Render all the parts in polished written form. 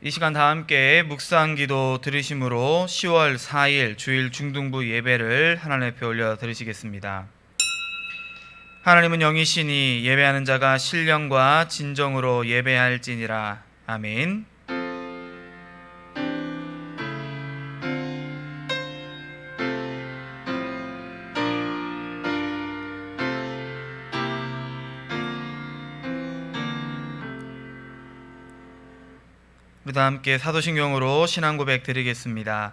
이 시간 다 함께 묵상기도 들으심으로 10월 4일 주일 중등부 예배를 하나님 앞에 올려 드리시겠습니다. 하나님은 영이시니 예배하는 자가 신령과 진정으로 예배할지니라. 아멘. 우리 다 함께 사도신경으로 신앙 고백 드리겠습니다.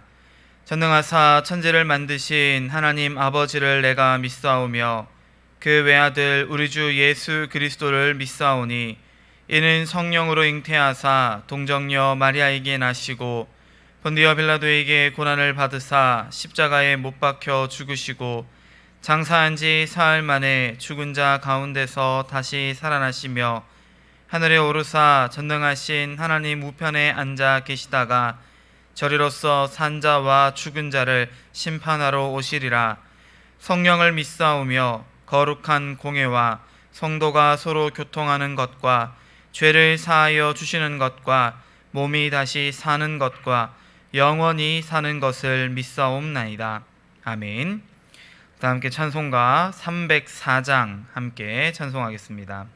전능하사 천지를 만드신 하나님 아버지를 내가 믿사오며 그 외아들 우리 주 예수 그리스도를 믿사오니 이는 성령으로 잉태하사 동정녀 마리아에게 나시고 본디오 빌라도에게 고난을 받으사 십자가에 못 박혀 죽으시고 장사한 지 사흘 만에 죽은 자 가운데서 다시 살아나시며 하늘에 오르사 전능하신 하나님 우편에 앉아 계시다가 저리로서 산자와 죽은 자를 심판하러 오시리라. 성령을 믿사오며 거룩한 공회와 성도가 서로 교통하는 것과 죄를 사하여 주시는 것과 몸이 다시 사는 것과 영원히 사는 것을 믿사옵나이다. 아멘. 다 함께 찬송가 304장 함께 찬송하겠습니다.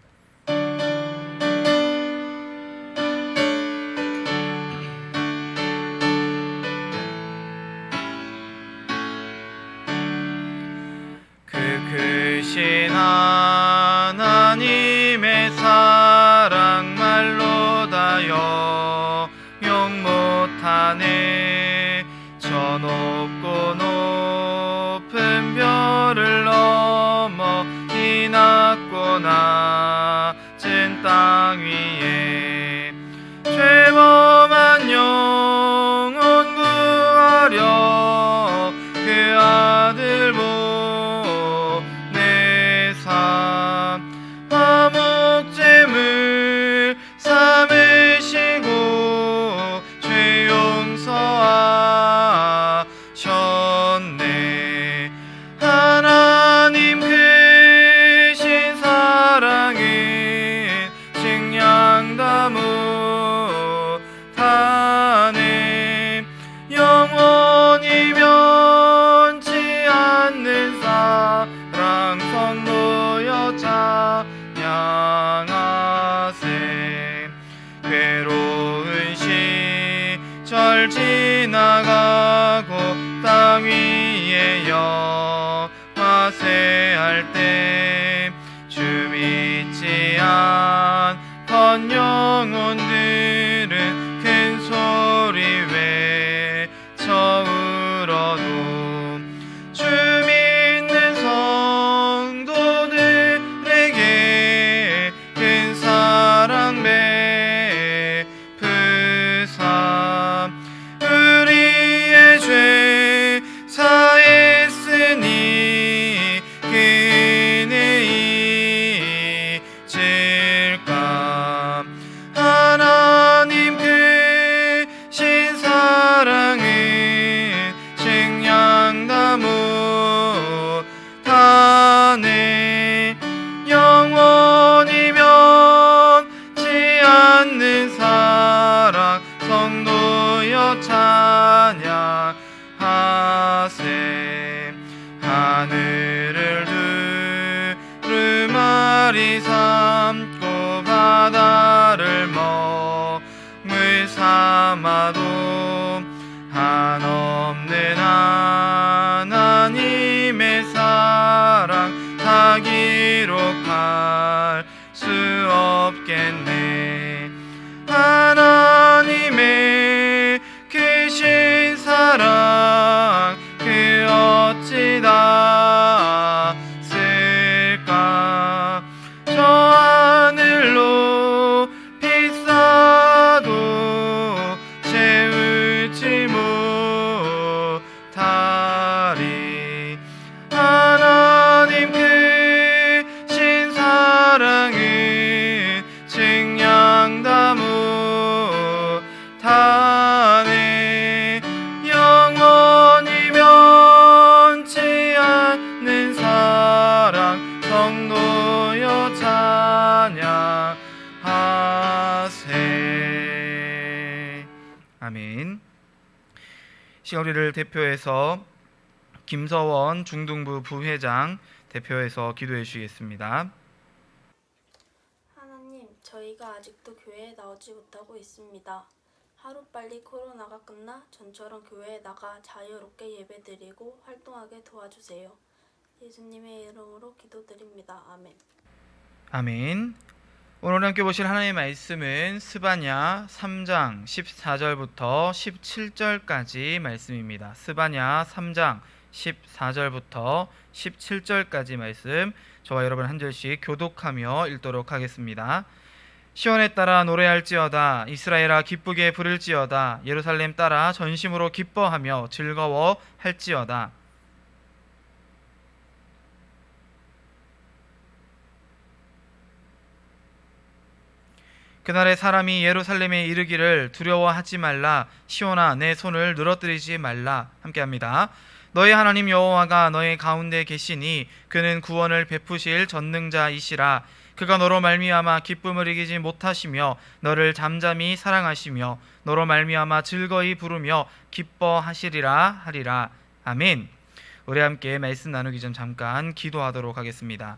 크신 하나님의 사랑 말로 다 영영 못하네. 저 높고 높은 별을 넘어 이 낮고 낮은 땅 위에 죄범한 영혼 구하려 그 아들 화목제물 삼으시고 죄 용서하셨네. 하나님 크신 사랑은 증량다 못하네. 영원히 변치 않는 사랑 성도여 찬양하세. 괴로운 시절 지나가고 땅 위에 영화세할 때 주 믿지 않던 영혼들은 큰 소리 외쳐 울어도 주 믿는 성도들에게 큰 사랑 베푸사 우리의 죄 사했으니 그 은혜 잊을까. 하나님 크신 사랑은 증량다 못하네. 영원히 변치 않는 사랑 성도여 찬양하세. 하늘을 두루마리 삼고 바다를 먹물 삼아도 한없는 하나님의 사랑 다 기록할 수 없겠네. 하나님의 크신 사랑 그 어찌 다 쓸까. 저 하늘로 비싸도 죄 시우리를 대표해서 김서원 중등부 부회장 대표해서 기도해 주시겠습니다. 하나님, 저희가 아직도 교회에 나오지 못하고 있습니다. 하루빨리 코로나가 끝나 전처럼 교회에 나가 자유롭게 예배드리고 활동하게 도와주세요. 예수님의 이름으로 기도드립니다. 아멘. 아멘. 오늘 함께 보실 하나님의 말씀은 스바냐 3장 14절부터 17절까지 말씀입니다. 스바냐 3장 14절부터 17절까지 말씀, 저와 여러분 한 절씩 교독하며 읽도록 하겠습니다. 시온에 따라 노래할지어다, 이스라엘아 기쁘게 부를지어다, 예루살렘 따라 전심으로 기뻐하며 즐거워할지어다. 그날에 사람이 예루살렘에 이르기를 두려워하지 말라, 시온아 내 손을 늘어뜨리지 말라. 함께합니다. 너의 하나님 여호와가 너의 가운데 계시니 그는 구원을 베푸실 전능자이시라. 그가 너로 말미암아 기쁨을 이기지 못하시며 너를 잠잠히 사랑하시며 너로 말미암아 즐거이 부르며 기뻐하시리라 하리라. 아멘. 우리 함께 말씀 나누기 전 잠깐 기도하도록 하겠습니다.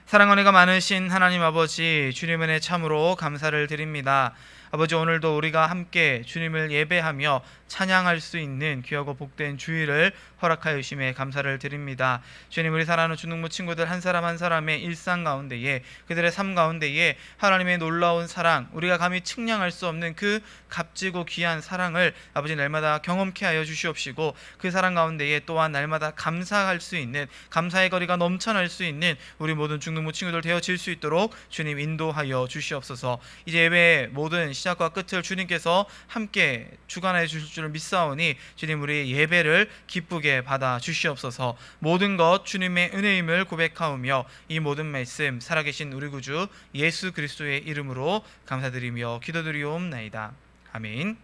사랑 은혜가 많으신 하나님 아버지, 주님 은혜 참으로 감사를 드립니다. 아버지, 오늘도 우리가 함께 주님을 예배하며 찬양할 수 있는 귀하고 복된 주일을 허락하여 주심에 감사를 드립니다. 주님, 우리 사랑하는 중등부 친구들 한 사람 한 사람의 일상 가운데에, 그들의 삶 가운데에 하나님의 놀라운 사랑, 우리가 감히 측량할 수 없는 그 값지고 귀한 사랑을 아버지 날마다 경험케 하여 주시옵시고, 그 사랑 가운데에 또한 날마다 감사할 수 있는, 감사의 거리가 넘쳐날 수 있는 우리 모든 중등부 친구들 되어질 수 있도록 주님 인도하여 주시옵소서. 이제 예배의 모든 시작과 끝을 주님께서 함께 주관해 주실 줄을 믿사오니 주님, 우리 예배를 기쁘게 받아 주시옵소서. 모든 것 주님의 은혜임을 고백하오며 이 모든 말씀 살아계신 우리 구주 예수 그리스도의 이름으로 감사드리며 기도드리옵나이다. 아멘.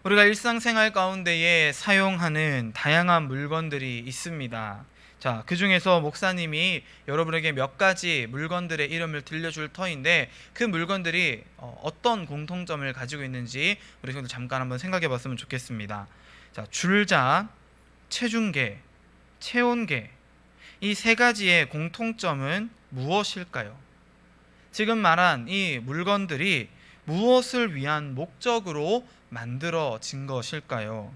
우리가 일상생활 가운데에 사용하는 다양한 물건들이 있습니다. 자, 그 중에서 목사님이 여러분에게 몇 가지 물건들의 이름을 들려줄 터인데, 그 물건들이 어떤 공통점을 가지고 있는지 우리 친구들 잠깐 한번 생각해 봤으면 좋겠습니다. 자, 줄자, 체중계, 체온계, 이 세 가지의 공통점은 무엇일까요? 지금 말한 이 물건들이 무엇을 위한 목적으로 만들어진 것일까요?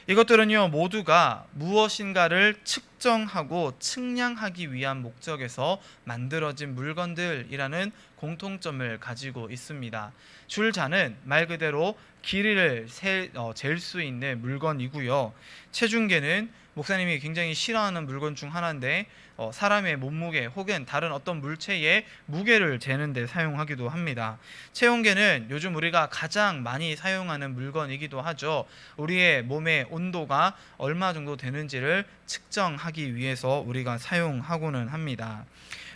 이것들은요, 모두가 무엇인가를 측정하고 측량하기 위한 목적에서 만들어진 물건들이라는 공통점을 가지고 있습니다. 줄자는 말 그대로 길이를 잴 수 있는 물건이고요. 체중계는 목사님이 굉장히 싫어하는 물건 중 하나인데, 사람의 몸무게 혹은 다른 어떤 물체의 무게를 재는 데 사용하기도 합니다. 체온계는 요즘 우리가 가장 많이 사용하는 물건이기도 하죠. 우리의 몸의 온도가 얼마 정도 되는지를 측정하기 위해서 우리가 사용하고는 합니다.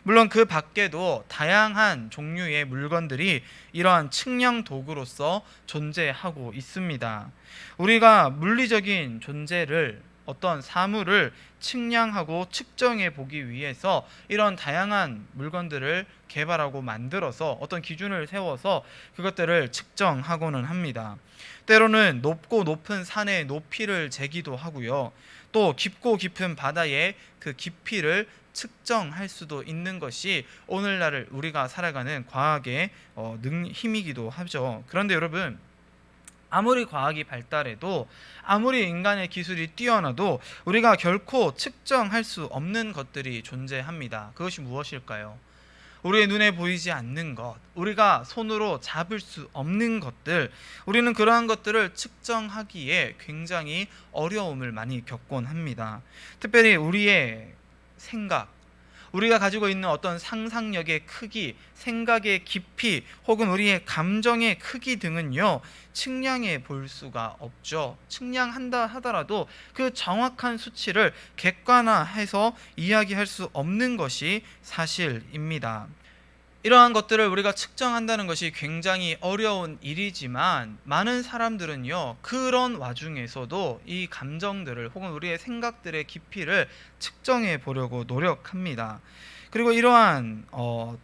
물론 그 밖에도 다양한 종류의 물건들이 이러한 측량 도구로서 존재하고 있습니다. 우리가 물리적인 존재를, 어떤 사물을 측량하고 측정해 보기 위해서 이런 다양한 물건들을 개발하고 만들어서 어떤 기준을 세워서 그것들을 측정하고는 합니다. 때로는 높고 높은 산의 높이를 재기도 하고요. 또 깊고 깊은 바다의 그 깊이를 측정할 수도 있는 것이 오늘날 우리가 살아가는 과학의 힘이기도 하죠. 그런데 여러분, 아무리 과학이 발달해도, 아무리 인간의 기술이 뛰어나도 우리가 결코 측정할 수 없는 것들이 존재합니다. 그것이 무엇일까요? 우리의 눈에 보이지 않는 것, 우리가 손으로 잡을 수 없는 것들, 우리는 그러한 것들을 측정하기에 굉장히 어려움을 많이 겪곤 합니다. 특별히 우리의 생각, 우리가 가지고 있는 어떤 상상력의 크기, 생각의 깊이, 혹은 우리의 감정의 크기 등은요, 측량해 볼 수가 없죠. 측량한다 하더라도 그 정확한 수치를 객관화해서 이야기할 수 없는 것이 사실입니다. 이러한 것들을 우리가 측정한다는 것이 굉장히 어려운 일이지만, 많은 사람들은요, 그런 와중에서도 이 감정들을 혹은 우리의 생각들의 깊이를 측정해 보려고 노력합니다. 그리고 이러한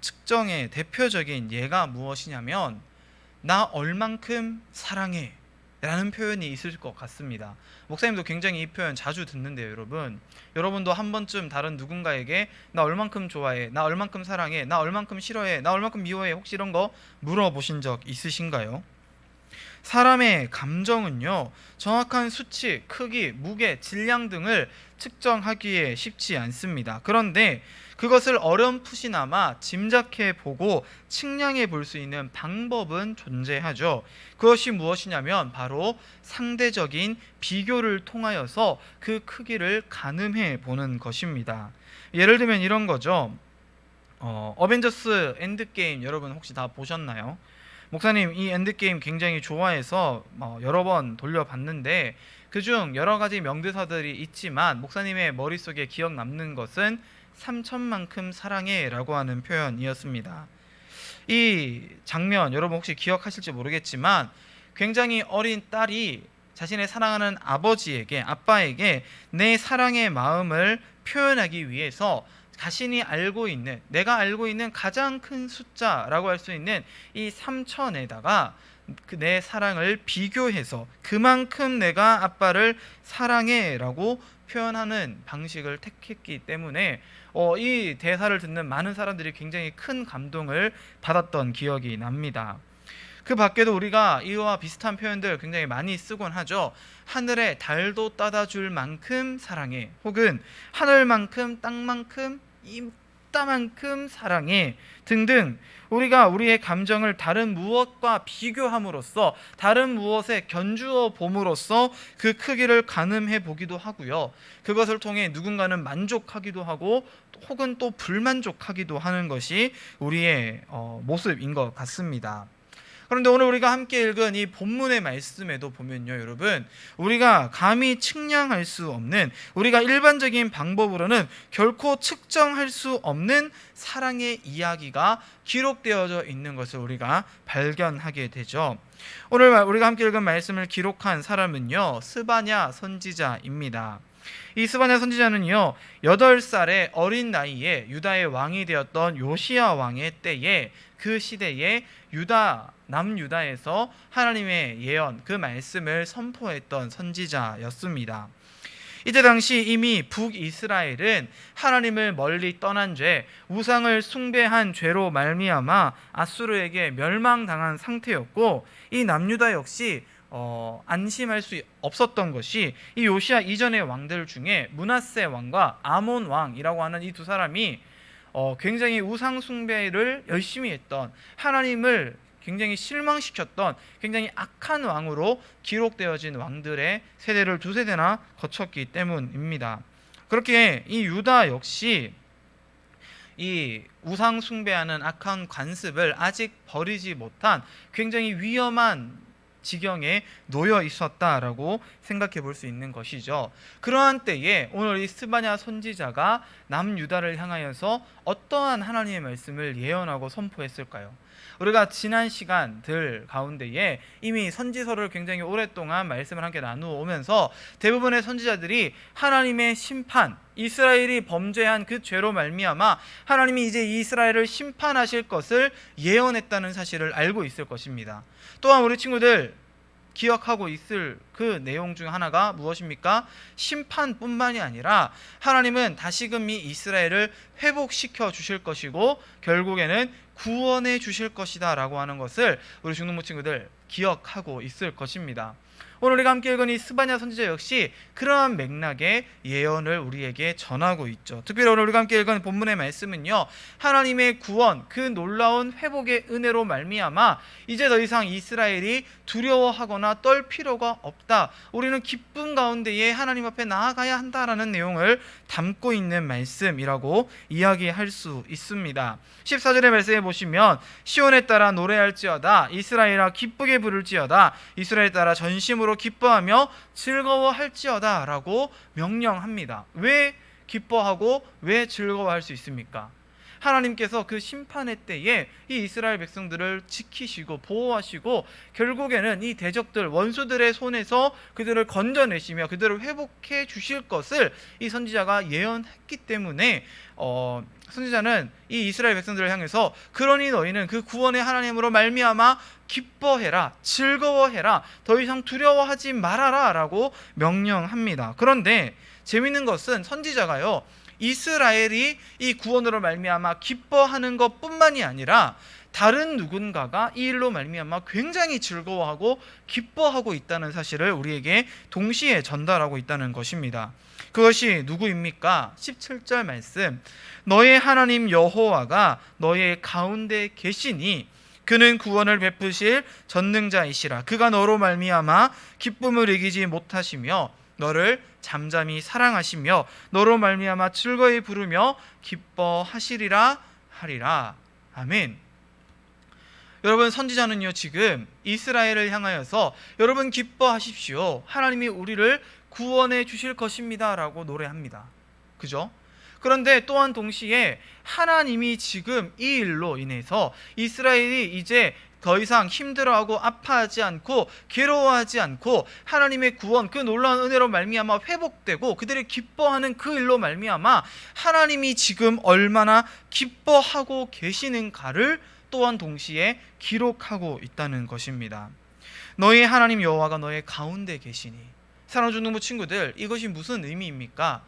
측정의 대표적인 예가 무엇이냐면, 나 얼만큼 사랑해, 라는 표현이 있을 것 같습니다. 목사님도 굉장히 이 표현 자주 듣는데요, 여러분. 여러분도 한 번쯤 다른 누군가에게 나 얼만큼 좋아해, 나 얼만큼 사랑해, 나 얼만큼 싫어해, 나 얼만큼 미워해, 혹시 이런 거 물어보신 적 있으신가요? 사람의 감정은요, 정확한 수치, 크기, 무게, 질량 등을 측정하기에 쉽지 않습니다. 그런데 그것을 어렴풋이나마 짐작해 보고 측량해 볼 수 있는 방법은 존재하죠. 그것이 무엇이냐면 바로 상대적인 비교를 통하여서 그 크기를 가늠해 보는 것입니다. 예를 들면 이런 거죠. 어벤져스 엔드게임 여러분 혹시 다 보셨나요? 목사님 이 엔드게임 굉장히 좋아해서 여러 번 돌려봤는데 그중 여러 가지 명대사들이 있지만 목사님의 머릿속에 기억 남는 것은 3천만큼 사랑해 라고 하는 표현이었습니다. 이 장면 여러분 혹시 기억하실지 모르겠지만 굉장히 어린 딸이 자신의 사랑하는 아빠에게 내 사랑의 마음을 표현하기 위해서 자신이 알고 있는, 내가 알고 있는 가장 큰 숫자라고 할 수 있는 이 3천에다가 내 사랑을 비교해서 그만큼 내가 아빠를 사랑해 라고 표현하는 방식을 택했기 때문에 이 대사를 듣는 많은 사람들이 굉장히 큰 감동을 받았던 기억이 납니다. 그 밖에도 우리가 이와 비슷한 표현들 굉장히 많이 쓰곤 하죠. 하늘에 달도 따다 줄 만큼 사랑해, 혹은 하늘만큼 땅만큼 이따만큼 사랑해 등등, 우리가 우리의 감정을 다른 무엇과 비교함으로써 다른 무엇에 견주어 봄으로써 그 크기를 가늠해 보기도 하고요. 그것을 통해 누군가는 만족하기도 하고 혹은 또 불만족하기도 하는 것이 우리의 모습인 것 같습니다. 그런데 오늘 우리가 함께 읽은 이 본문의 말씀에도 보면요, 여러분, 우리가 감히 측량할 수 없는, 우리가 일반적인 방법으로는 결코 측정할 수 없는 사랑의 이야기가 기록되어져 있는 것을 우리가 발견하게 되죠. 오늘 우리가 함께 읽은 말씀을 기록한 사람은요, 스바냐 선지자입니다. 이 스바냐 선지자는요 8살의 어린 나이에 유다의 왕이 되었던 요시야 왕의 때에 그 시대에 남유다에서 하나님의 예언, 그 말씀을 선포했던 선지자였습니다. 이때 당시 이미 북이스라엘은 하나님을 멀리 떠난 죄, 우상을 숭배한 죄로 말미암아 아수르에게 멸망당한 상태였고, 이 남유다 역시 안심할 수 없었던 것이 이 요시야 이전의 왕들 중에 므낫세 왕과 아몬 왕이라고 하는 이 두 사람이 굉장히 우상 숭배를 열심히 했던, 하나님을 굉장히 실망시켰던 굉장히 악한 왕으로 기록되어진 왕들의 세대를 두 세대나 거쳤기 때문입니다. 그렇게 이 유다 역시 이 우상 숭배하는 악한 관습을 아직 버리지 못한 굉장히 위험한 지경에 놓여 있었다라고 생각해 볼 수 있는 것이죠. 그러한 때에 오늘 이 스바냐 선지자가 남유다를 향하여서 어떠한 하나님의 말씀을 예언하고 선포했을까요? 우리가 지난 시간들 가운데에 이미 선지서를 굉장히 오랫동안 말씀을 함께 나누어 오면서 대부분의 선지자들이 하나님의 심판, 이스라엘이 범죄한 그 죄로 말미암아 하나님이 이제 이스라엘을 심판하실 것을 예언했다는 사실을 알고 있을 것입니다. 또한 우리 친구들 기억하고 있을 그 내용 중 하나가 무엇입니까? 심판뿐만이 아니라 하나님은 다시금 이 이스라엘을 회복시켜 주실 것이고 결국에는 구원해 주실 것이다 라고 하는 것을 우리 중동부 친구들 기억하고 있을 것입니다. 오늘 우리가 함께 읽은 이 스바냐 선지자 역시 그러한 맥락의 예언을 우리에게 전하고 있죠. 특별히 오늘 우리가 함께 읽은 본문의 말씀은요, 하나님의 구원, 그 놀라운 회복의 은혜로 말미암아 이제 더 이상 이스라엘이 두려워하거나 떨 필요가 없다, 우리는 기쁨 가운데에 하나님 앞에 나아가야 한다라는 내용을 담고 있는 말씀이라고 이야기할 수 있습니다. 14절의 말씀에 보시면 시온에 따라 노래할지어다, 이스라엘아 기쁘게 부를지어다, 이스라엘에 따라 전심으로 기뻐하며 즐거워할지어다 라고 명령합니다. 왜 기뻐하고 왜 즐거워할 수 있습니까? 하나님께서 그 심판의 때에 이 이스라엘 백성들을 지키시고 보호하시고 결국에는 이 대적들 원수들의 손에서 그들을 건져내시며 그들을 회복해 주실 것을 이 선지자가 예언했기 때문에 선지자는 이 이스라엘 백성들을 향해서 그러니 너희는 그 구원의 하나님으로 말미암아 기뻐해라, 즐거워해라, 더 이상 두려워하지 말아라 라고 명령합니다. 그런데 재밌는 것은 선지자가요, 이스라엘이 이 구원으로 말미암아 기뻐하는 것뿐만이 아니라 다른 누군가가 이 일로 말미암아 굉장히 즐거워하고 기뻐하고 있다는 사실을 우리에게 동시에 전달하고 있다는 것입니다. 그것이 누구입니까? 17절 말씀, 너의 하나님 여호와가 너의 가운데 계시니 그는 구원을 베푸실 전능자이시라. 그가 너로 말미암아 기쁨을 이기지 못하시며 너를 잠잠히 사랑하시며 너로 말미암아 즐거이 부르며 기뻐하시리라 하리라. 아멘. 여러분, 선지자는요 지금 이스라엘을 향하여서 여러분 기뻐하십시오, 하나님이 우리를 구원해 주실 것입니다 라고 노래합니다. 그죠? 그런데 또한 동시에 하나님이 지금 이 일로 인해서 이스라엘이 이제 더 이상 힘들어하고 아파하지 않고 괴로워하지 않고 하나님의 구원, 그 놀라운 은혜로 말미암아 회복되고 그들이 기뻐하는 그 일로 말미암아 하나님이 지금 얼마나 기뻐하고 계시는가를 또한 동시에 기록하고 있다는 것입니다. 너희 하나님 여호와가 너의 가운데 계시니. 사랑하는 중등부 친구들, 이것이 무슨 의미입니까?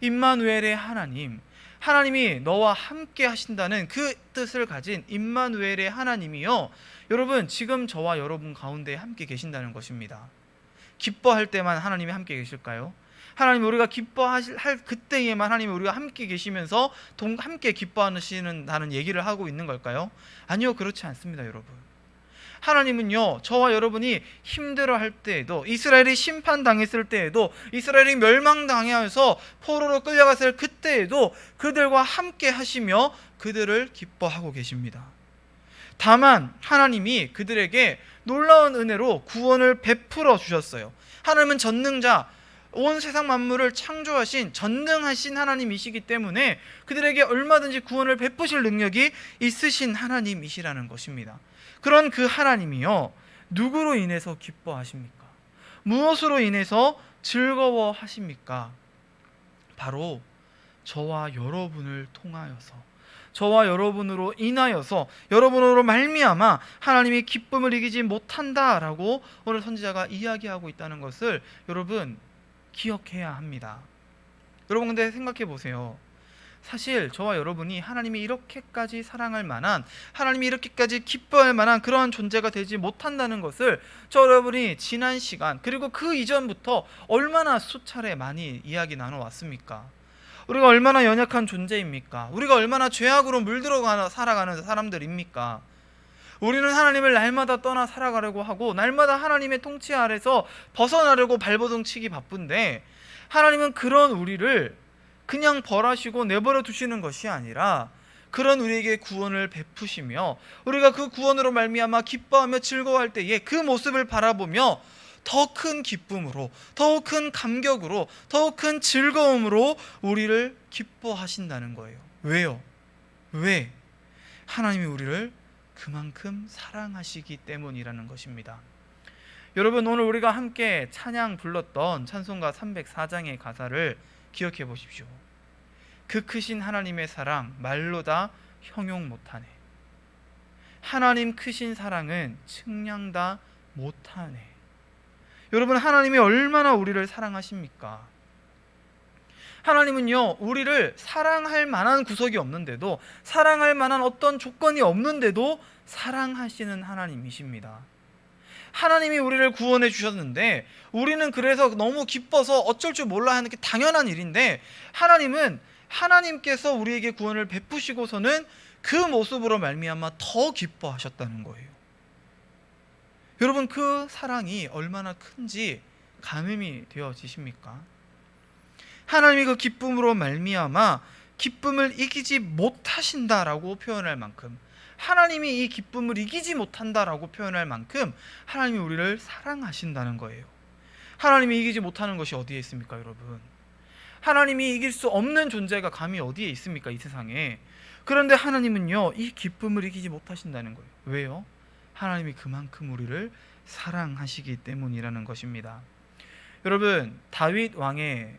임마누엘의 하나님, 하나님이 너와 함께 하신다는 그 뜻을 가진 임마누엘의 하나님이요, 여러분 지금 저와 여러분 가운데 함께 계신다는 것입니다. 기뻐할 때만 하나님이 함께 계실까요? 하나님 우리가 기뻐할 그때에만 하나님이 우리가 함께 계시면서 함께 기뻐하시는다는 얘기를 하고 있는 걸까요? 아니요, 그렇지 않습니다. 여러분, 하나님은요 저와 여러분이 힘들어할 때에도, 이스라엘이 심판당했을 때에도, 이스라엘이 멸망당하여서 포로로 끌려갔을 그때에도 그들과 함께 하시며 그들을 기뻐하고 계십니다. 다만 하나님이 그들에게 놀라운 은혜로 구원을 베풀어 주셨어요. 하나님은 전능자, 온 세상 만물을 창조하신 전능하신 하나님이시기 때문에 그들에게 얼마든지 구원을 베푸실 능력이 있으신 하나님이시라는 것입니다. 그런 그 하나님이요, 누구로 인해서 기뻐하십니까? 무엇으로 인해서 즐거워하십니까? 바로 저와 여러분을 통하여서, 저와 여러분으로 인하여서, 여러분으로 말미암아 하나님이 기쁨을 이기지 못한다라고 오늘 선지자가 이야기하고 있다는 것을 여러분 기억해야 합니다. 여러분, 근데 생각해 보세요. 사실 저와 여러분이 하나님이 이렇게까지 사랑할 만한, 하나님이 이렇게까지 기뻐할 만한 그러한 존재가 되지 못한다는 것을 저 여러분이 지난 시간 그리고 그 이전부터 얼마나 수차례 많이 이야기 나눠왔습니까? 우리가 얼마나 연약한 존재입니까? 우리가 얼마나 죄악으로 물들어 살아가는 사람들입니까? 우리는 하나님을 날마다 떠나 살아가려고 하고 날마다 하나님의 통치 아래서 벗어나려고 발버둥 치기 바쁜데, 하나님은 그런 우리를 그냥 벌하시고 내버려 두시는 것이 아니라 그런 우리에게 구원을 베푸시며 우리가 그 구원으로 말미암아 기뻐하며 즐거워할 때에 그 모습을 바라보며 더 큰 기쁨으로, 더욱 큰 감격으로, 더욱 큰 즐거움으로 우리를 기뻐하신다는 거예요. 왜요? 왜? 하나님이 우리를 그만큼 사랑하시기 때문이라는 것입니다. 여러분, 오늘 우리가 함께 찬양 불렀던 찬송가 304장의 가사를 기억해 보십시오. 그 크신 하나님의 사랑 말로 다 형용 못하네. 하나님 크신 사랑은 측량 다 못하네. 여러분, 하나님이 얼마나 우리를 사랑하십니까? 하나님은요 우리를 사랑할 만한 구석이 없는데도, 사랑할 만한 어떤 조건이 없는데도 사랑하시는 하나님이십니다. 하나님이 우리를 구원해 주셨는데 우리는 그래서 너무 기뻐서 어쩔 줄 몰라 하는 게 당연한 일인데, 하나님은 하나님께서 우리에게 구원을 베푸시고서는 그 모습으로 말미암아 더 기뻐하셨다는 거예요. 여러분, 그 사랑이 얼마나 큰지 가늠이 되어지십니까? 하나님이 그 기쁨으로 말미암아 기쁨을 이기지 못하신다라고 표현할 만큼, 하나님이 이 기쁨을 이기지 못한다라고 표현할 만큼 하나님이 우리를 사랑하신다는 거예요. 하나님이 이기지 못하는 것이 어디에 있습니까, 여러분? 하나님이 이길 수 없는 존재가 감히 어디에 있습니까, 이 세상에? 그런데 하나님은요, 이 기쁨을 이기지 못하신다는 거예요. 왜요? 하나님이 그만큼 우리를 사랑하시기 때문이라는 것입니다. 여러분, 다윗 왕의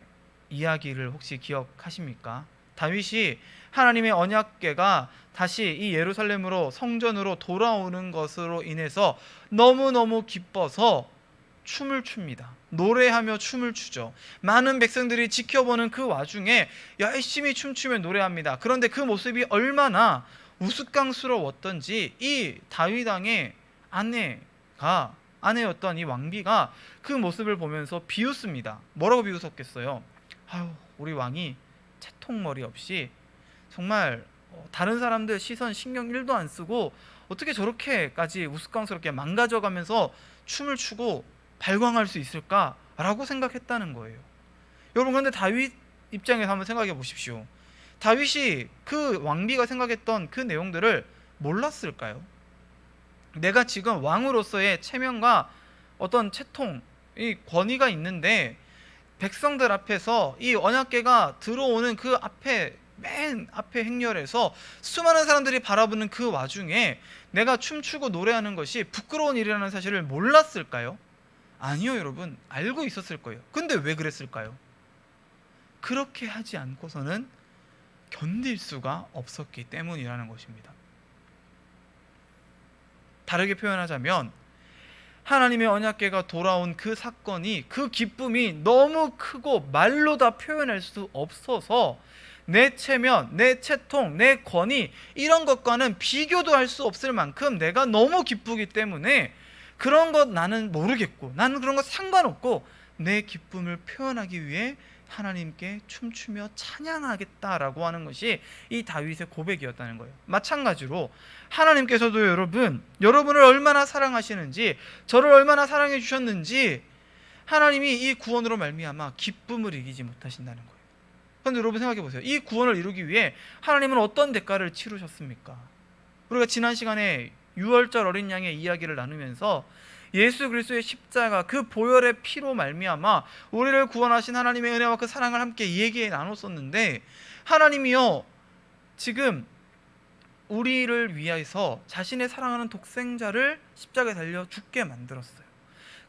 이야기를 혹시 기억하십니까? 다윗이 하나님의 언약궤가 다시 이 예루살렘으로 성전으로 돌아오는 것으로 인해서 너무너무 기뻐서 춤을 춥니다. 노래하며 춤을 추죠. 많은 백성들이 지켜보는 그 와중에 열심히 춤추며 노래합니다. 그런데 그 모습이 얼마나 우스꽝스러웠던지 이 다윗 왕의 아내였던 이 왕비가 그 모습을 보면서 비웃습니다. 뭐라고 비웃었겠어요? 아유, 우리 왕이 채통머리 없이 정말 다른 사람들 시선 신경 1도 안 쓰고 어떻게 저렇게까지 우스꽝스럽게 망가져가면서 춤을 추고 발광할 수 있을까라고 생각했다는 거예요. 여러분, 그런데 다윗 입장에서 한번 생각해 보십시오. 다윗이 그 왕비가 생각했던 그 내용들을 몰랐을까요? 내가 지금 왕으로서의 체면과 어떤 채통, 이 권위가 있는데 백성들 앞에서 이 언약궤가 들어오는 그 앞에 맨 앞에 행렬에서 수많은 사람들이 바라보는 그 와중에 내가 춤추고 노래하는 것이 부끄러운 일이라는 사실을 몰랐을까요? 아니요, 여러분, 알고 있었을 거예요. 근데 왜 그랬을까요? 그렇게 하지 않고서는 견딜 수가 없었기 때문이라는 것입니다. 다르게 표현하자면 하나님의 언약궤가 돌아온 그 사건이, 그 기쁨이 너무 크고 말로 다 표현할 수 없어서 내 체면, 내 채통, 내 권위 이런 것과는 비교도 할 수 없을 만큼 내가 너무 기쁘기 때문에 그런 것 나는 모르겠고 나는 그런 거 상관없고 내 기쁨을 표현하기 위해 하나님께 춤추며 찬양하겠다라고 하는 것이 이 다윗의 고백이었다는 거예요. 마찬가지로 하나님께서도 여러분을 얼마나 사랑하시는지, 저를 얼마나 사랑해 주셨는지 하나님이 이 구원으로 말미암아 기쁨을 이기지 못하신다는 거예요. 그런데 여러분 생각해 보세요. 이 구원을 이루기 위해 하나님은 어떤 대가를 치르셨습니까? 우리가 지난 시간에 유월절 어린 양의 이야기를 나누면서 예수 그리스도의 십자가, 그 보혈의 피로 말미암아 우리를 구원하신 하나님의 은혜와 그 사랑을 함께 얘기해 나눴었는데, 하나님이요 지금 우리를 위해서 자신의 사랑하는 독생자를 십자가에 달려 죽게 만들었어요.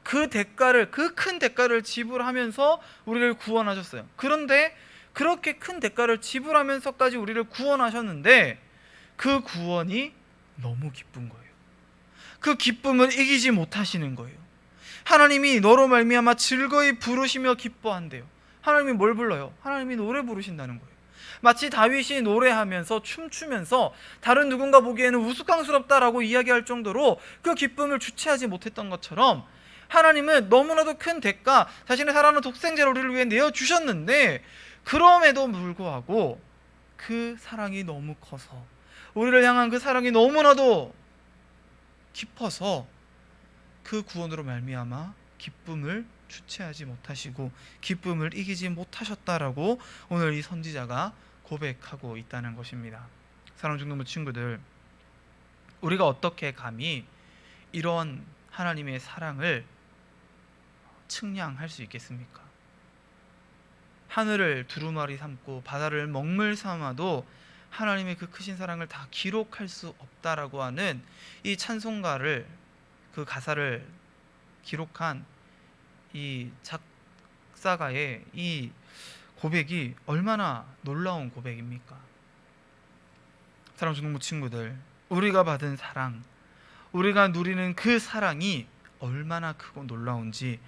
그 대가를, 그 큰 대가를 지불하면서 우리를 구원하셨어요. 그런데 그렇게 큰 대가를 지불하면서까지 우리를 구원하셨는데 그 구원이 너무 기쁜 거예요. 그 기쁨을 이기지 못하시는 거예요. 하나님이 너로 말미암아 즐거이 부르시며 기뻐한대요. 하나님이 뭘 불러요? 하나님이 노래 부르신다는 거예요. 마치 다윗이 노래하면서 춤추면서 다른 누군가 보기에는 우스꽝스럽다라고 이야기할 정도로 그 기쁨을 주체하지 못했던 것처럼 하나님은 너무나도 큰 대가, 자신의 사랑하는 독생자를 우리를 위해 내어주셨는데 그럼에도 불구하고 그 사랑이 너무 커서, 우리를 향한 그 사랑이 너무나도 깊어서 그 구원으로 말미암아 기쁨을 주체하지 못하시고 기쁨을 이기지 못하셨다라고 오늘 이 선지자가 고백하고 있다는 것입니다. 사랑하는 중동부 친구들, 우리가 어떻게 감히 이런 하나님의 사랑을 측량할 수 있겠습니까? 하늘을 두루마리 삼고 바다를 먹물 삼아도 하나님의 그 크신 사랑을 다 기록할 수 없다라고 하는 이 찬송가를, 그 가사를 기록한 이 작사가의 이 고백이 얼마나 놀라운 고백입니까? 사랑하는 중동부 친구들, 우리가 받은 사랑, 우리가 누리는 그 사랑이 얼마나 크고 놀라운지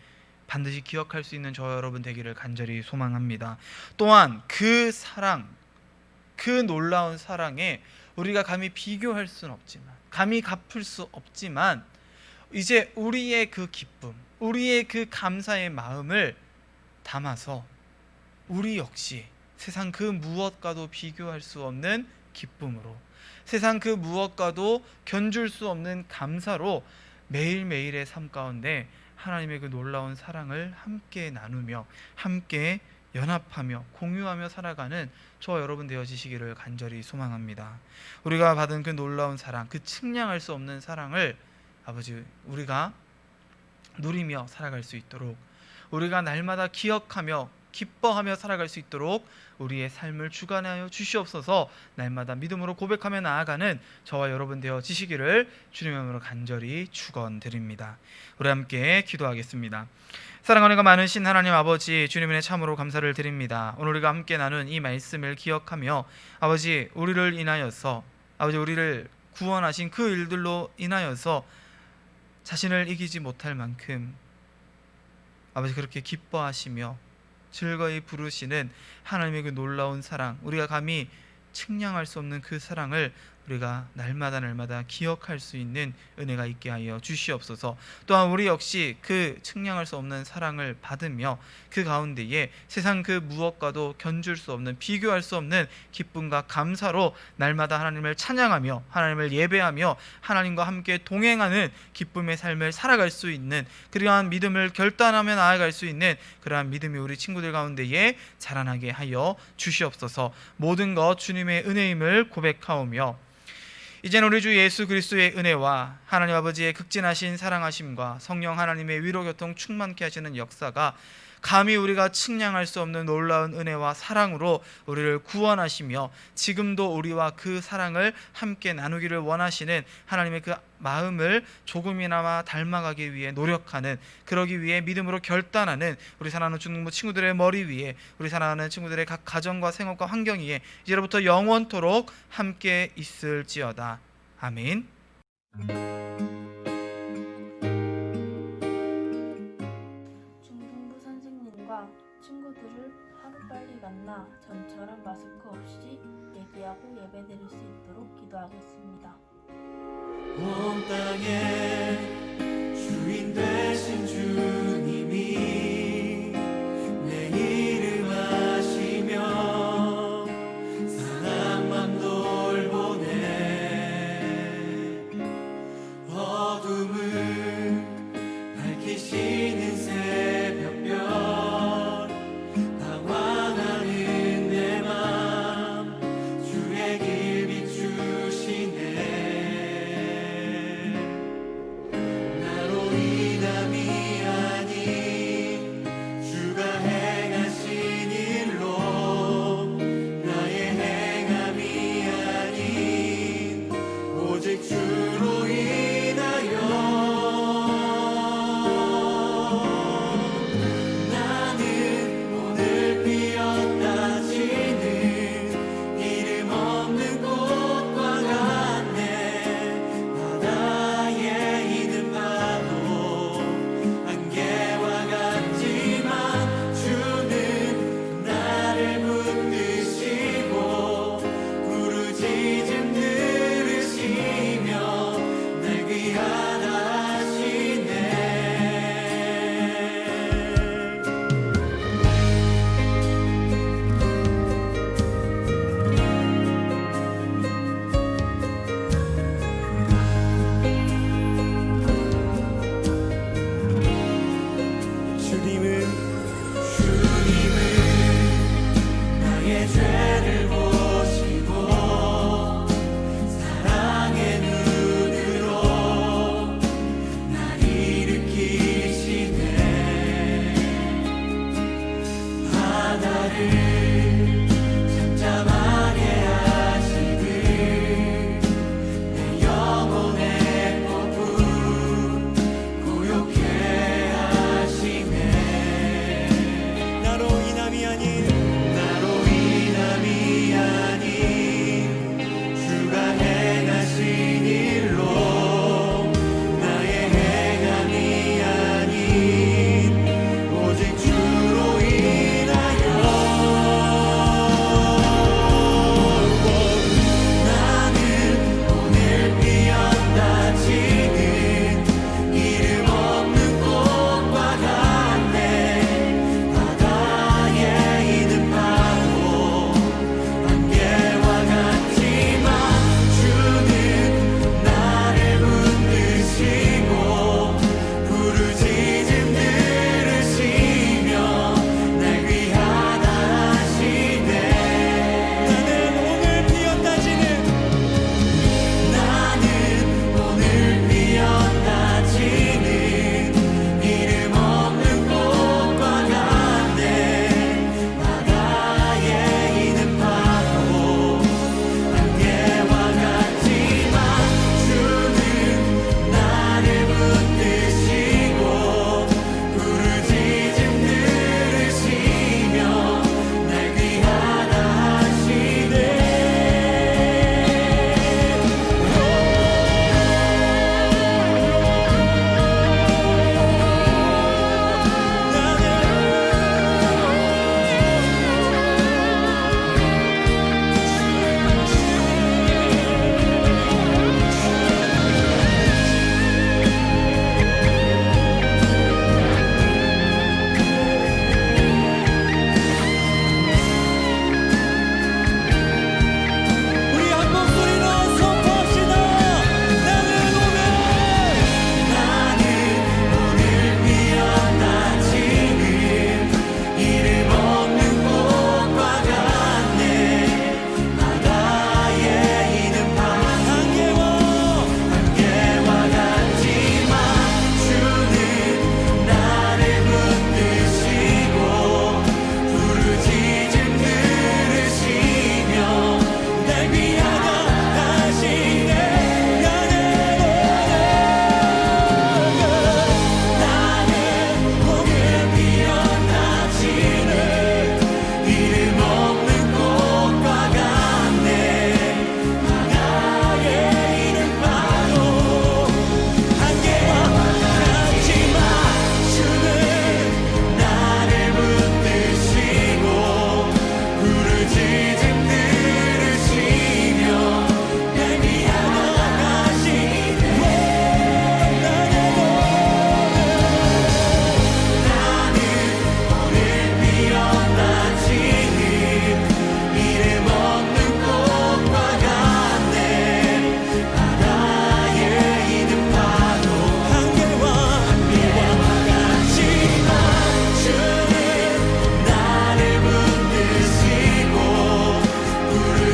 반드시 기억할 수 있는 저 여러분 되기를 간절히 소망합니다. 또한 그 사랑, 그 놀라운 사랑에 우리가 감히 비교할 수는 없지만, 감히 갚을 수 없지만, 이제 우리의 그 기쁨, 우리의 그 감사의 마음을 담아서 우리 역시 세상 그 무엇과도 비교할 수 없는 기쁨으로, 세상 그 무엇과도 견줄 수 없는 감사로 매일매일의 삶 가운데 하나님의 그 놀라운 사랑을 함께 나누며 함께 연합하며 공유하며 살아가는 저 여러분 되어지시기를 간절히 소망합니다. 우리가 받은 그 놀라운 사랑, 그 측량할 수 없는 사랑을 아버지 우리가 누리며 살아갈 수 있도록, 우리가 날마다 기억하며 기뻐하며 살아갈 수 있도록 우리의 삶을 주관하여 주시옵소서. 날마다 믿음으로 고백하며 나아가는 저와 여러분 되어지시기를 주님의 이름으로 간절히 축원드립니다. 우리 함께 기도하겠습니다. 사랑하는 가 많으신 하나님 아버지, 주님의 참으로 감사를 드립니다. 오늘 우리가 함께 나눈 이 말씀을 기억하며 아버지, 우리를 인하여서 아버지, 우리를 구원하신 그 일들로 인하여서 자신을 이기지 못할 만큼 아버지 그렇게 기뻐하시며 즐거이 부르시는 하나님의 그 놀라운 사랑, 우리가 감히 측량할 수 없는 그 사랑을 우리가 날마다 기억할 수 있는 은혜가 있게 하여 주시옵소서. 또한 우리 역시 그 측량할 수 없는 사랑을 받으며 그 가운데에 세상 그 무엇과도 견줄 수 없는, 비교할 수 없는 기쁨과 감사로 날마다 하나님을 찬양하며 하나님을 예배하며 하나님과 함께 동행하는 기쁨의 삶을 살아갈 수 있는, 그러한 믿음을 결단하며 나아갈 수 있는 그러한 믿음이 우리 친구들 가운데에 자라나게 하여 주시옵소서. 모든 것 주님의 은혜임을 고백하오며 이제는 우리 주 예수 그리스도의 은혜와 하나님 아버지의 극진하신 사랑하심과 성령 하나님의 위로교통 충만케 하시는 역사가 감히 우리가 측량할 수 없는 놀라운 은혜와 사랑으로 우리를 구원하시며 지금도 우리와 그 사랑을 함께 나누기를 원하시는 하나님의 그 마음을 조금이나마 닮아가기 위해 노력하는, 그러기 위해 믿음으로 결단하는 우리 사랑하는 중등부 친구들의 머리 위에, 우리 사랑하는 친구들의 각 가정과 생활과 환경 위에 이제로부터 영원토록 함께 있을지어다. 아멘. 중등부 선생님과 친구들을 하루빨리 만나 전처럼 마스크 없이 얘기하고 예배드릴 수 있도록 기도하겠습니다. 온 땅의 주인 되신 주님이 내 이름 아시며 사랑만 돌보네. 어둠을 밝히시는 새벽별, 방황하는 내 맘 주의 길 비추시네.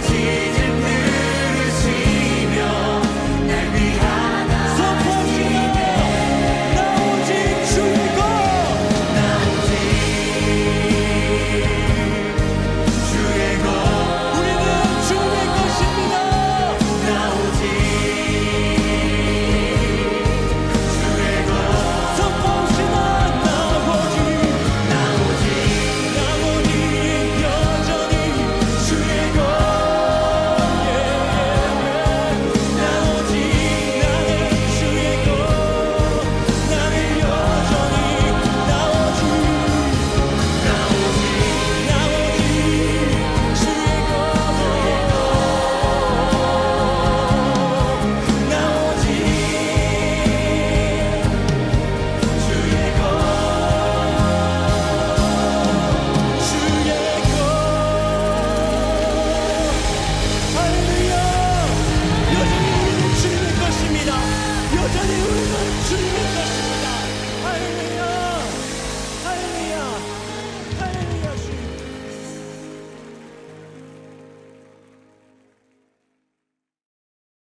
부르짖어